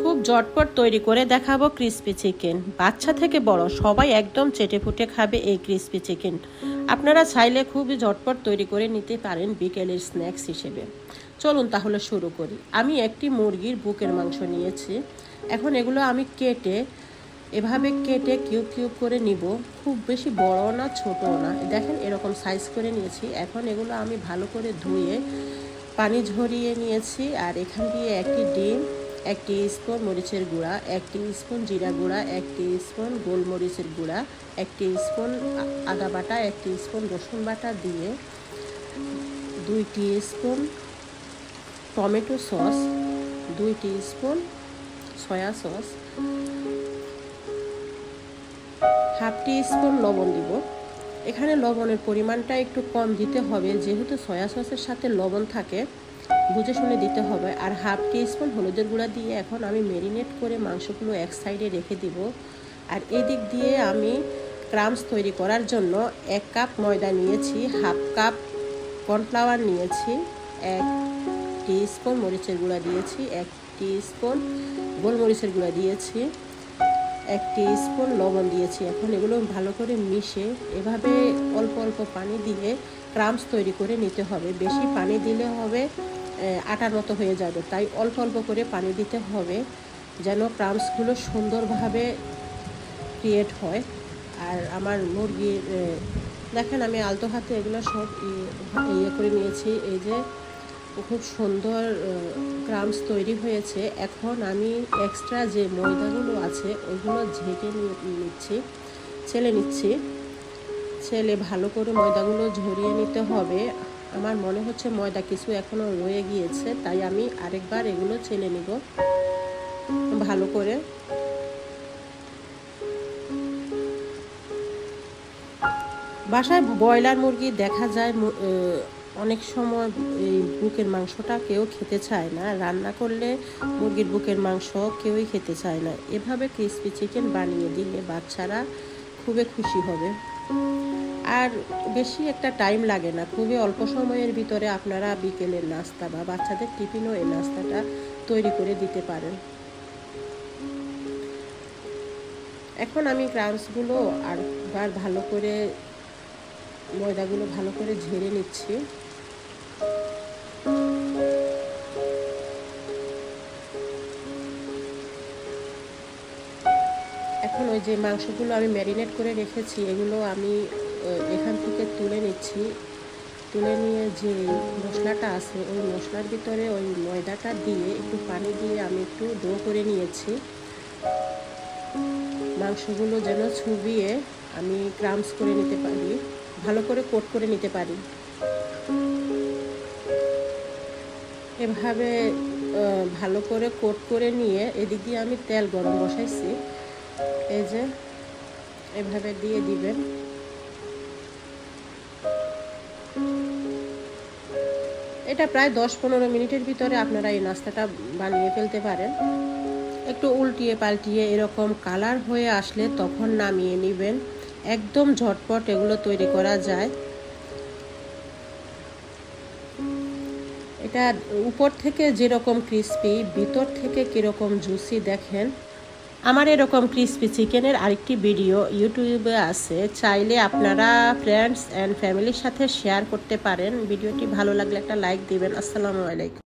খুব ঝটপট তৈরি করে দেখাবো ক্রিসপি চিকেন। বাচ্চা থেকে বড় সবাই একদম চেটেপুটে খাবে এই ক্রিসপি চিকেন। আপনারা চাইলে খুবই ঝটপট তৈরি করে নিতে পারেন বিকেলের স্ন্যাক্স হিসেবে। চলুন তাহলে শুরু করি। আমি একটি মুরগির বুকের মাংস নিয়েছি। এখন এগুলো আমি এভাবে কেটে কিউব কিউব করে নিব। খুব বেশি বড় না ছোটও না, দেখেন এরকম সাইজ করে নিয়েছি। এখন এগুলো আমি ভালো করে ধুয়ে পানি ঝরিয়ে নিয়েছি। আর এখান দিয়ে একটি ডিম, 1 টিস্পুন মরিচের গুঁড়া, 1 টিস্পুন জিরা গুঁড়া, 1 টিস্পুন গোলমরিচের গুঁড়া, 1 টিস্পুন আদা বাটা, 1 টিস্পুন রসুন বাটা দিয়ে 2 teaspoon tomato sauce, 2 teaspoon soya sauce, half teaspoon লবণ দিব। এখানে লবণের পরিমাণটা একটু কম দিতে হবে, যেহেতু সয়া সসের সাথে লবণ থাকে, বুঝে শুনে দিতে হবে। আর হাফ টিস্পুন হলুদের গুঁড়া দিয়ে এখন আমি ম্যারিনেট করে মাংসগুলো এক সাইডে রেখে দিব। আর এই দিক দিয়ে আমি ক্রাম্বস তৈরি করার জন্য 1 কাপ ময়দা নিয়েছি, হাফ কাপ কর্নফ্লাওয়ার নিয়েছি, 1 টিস্পুন মরিচের গুঁড়া দিয়েছি, 1 টিস্পুন গোলমরিচের গুঁড়া দিয়েছি, 1 টিস্পুন লবণ দিয়েছি। এখন এগুলো ভালো করে মিশে এভাবে অল্প অল্প পানি দিয়ে ক্রাম্বস তৈরি করে নিতে হবে। বেশি পানি দিলে হবে আটার মতো হয়ে যাবে, তাই অল্প অল্প করে পানি দিতে হবে যেন ক্রাম্বসগুলো সুন্দরভাবে ক্রিয়েট হয়। আর আমার মুরগির দেখেন আমি আলতো হাতে এগুলো সব ইয়ে করে নিয়েছি। এই যে খুব সুন্দর ক্রাম্বস তৈরি হয়েছে। এখন আমি এক্সট্রা যে ময়দাগুলো আছে ওইগুলো ছেলে নিচ্ছি। ছেলে ভালো করে ময়দাগুলো ঝরিয়ে নিতে হবে। আমার মনে হচ্ছে ময়দা কিছু এখনো রয়ে গিয়েছে, তাই আমি আরেকবার এগুলো ছেলে নিব ভালো করে। বাসায় ব্রয়লার মুরগি দেখা যায় অনেক সময় এই বুকের মাংসটা কেউ খেতে চায় না, রান্না করলে মুরগির বুকের মাংস কেউই খেতে চায় না। এভাবে ক্রিসপি চিকেন বানিয়ে দিলে বাচ্চারা খুবই খুশি হবে। আর বেশি একটা টাইম লাগে না, খুবই অল্প সময়ের ভিতরে আপনারা বিকেলের নাস্তা বা বাচ্চাদের টিফিনও এই নাস্তাটা তৈরি করে দিতে পারেন। এখন আমি ক্রাম্বসগুলো আরবার ভালো করে ময়দাগুলো ভালো করে ঝেড়ে নিচ্ছি। এখন ওই যে মাংসগুলো আমি ম্যারিনেট করে রেখেছি এগুলো আমি এখান থেকে তুলে নিচ্ছি। তুলে নিয়ে যে মশলাটা আছে ওই মশলার ভিতরে ওই ময়দাটা দিয়ে একটু পানি দিয়ে আমি একটু ডো করে নিয়েছি। মাংসগুলো যেন চুবিয়ে আমি ক্রাম্বস করে নিতে পারি, ভালো করে কোট করে নিতে পারি। এভাবে ভালো করে কোট করে নিয়ে এদিক দিয়ে আমি তেল গরম বসাইছি। এই যে এভাবে দিয়ে দিবেন। এটা প্রায় 10-15 মিনিটের ভিতরে আপনারা এই নাস্তাটা বানিয়ে ফেলতে পারেন। একটু উল্টিয়ে পাল্টিয়ে এরকম কালার হয়ে আসলে তখন নামিয়ে নেবেন। একদম ঝটপট এগুলো তৈরি করা যায়। এটা উপর থেকে যেরকম ক্রিসপি, ভিতর থেকে কীরকম জুসি দেখেন। আমার এরকম ক্রিসপি চিকেনের আরেকটি ভিডিও ইউটিউবে আছে, চাইলে আপনারা ফ্রেন্ডস অ্যান্ড ফ্যামিলির সাথে শেয়ার করতে পারেন। ভিডিওটি ভালো লাগলে একটা লাইক দিবেন। আসসালামু আলাইকুম।